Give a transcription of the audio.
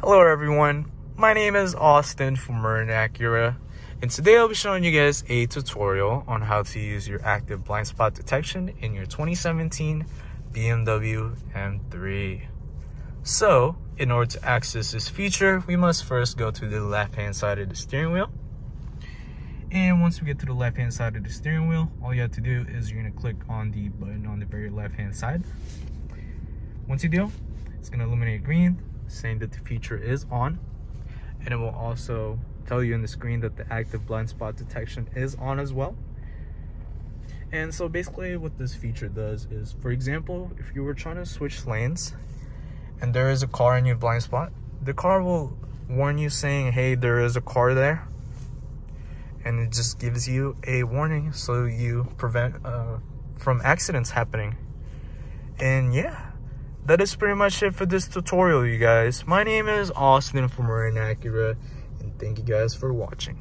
Hello everyone, my name is Austin from Acura, and today I'll be showing you guys a tutorial on how to use your active blind spot detection in your 2017 BMW M3. So, in order to access this feature, we must first go to the left hand side of the steering wheel. And once we get to the left hand side of the steering wheel, all you have to do is you're going to click on the button on the very left hand side. Once you do, it's going to illuminate green, saying that the feature is on, and it will also tell you in the screen that the active blind spot detection is on as well. And so basically what this feature does is, for example, if you were trying to switch lanes and there is a car in your blind spot, the car will warn you saying, hey, there is a car there, and it just gives you a warning so you prevent from accidents happening. And yeah, that is pretty much it for this tutorial, you guys. My name is Austin from Acura, and thank you guys for watching.